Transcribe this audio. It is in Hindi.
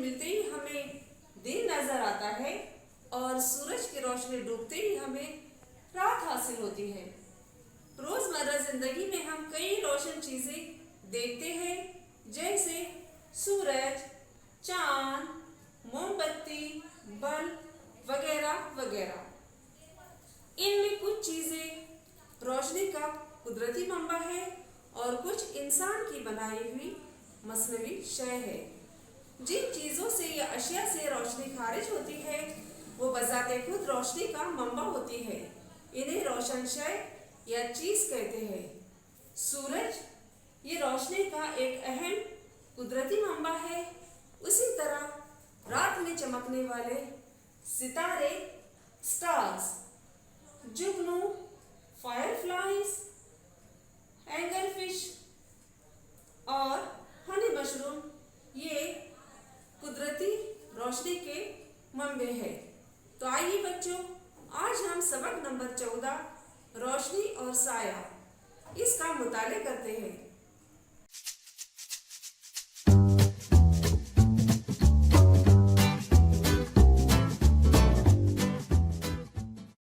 मिलते ही हमें दिन नजर आता है और सूरज की रोशनी डूबते ही हमें रात हासिल होती है। रोजमर्रा जिंदगी में हम कई रोशन चीजें देखते हैं, जैसे सूरज, चांद, मोमबत्ती, बल्ब वगैरह वगैरह। इनमें कुछ चीजें रोशनी का कुदरती मंबा है और कुछ इंसान की बनाई हुई मसनवी शय है। जिन चीजों से या अशिया से रोशनी खारिज होती है वो बजाते खुद रोशनी का मंबा होती है। इन्हें रोशन शय या चीज कहते हैं। सूरज ये रोशनी का एक अहम कुदरती मंबा है। उसी तरह रात में चमकने वाले सितारे, स्टार्स, जुगनू, फायरफ्लाइज, एंगलफिश और हनी मशरूम ये कुदरती रोशनी के मंबे हैं। तो आइए बच्चों, आज हम सबक नंबर 14 रोशनी और साया इसका मुताले करते हैं।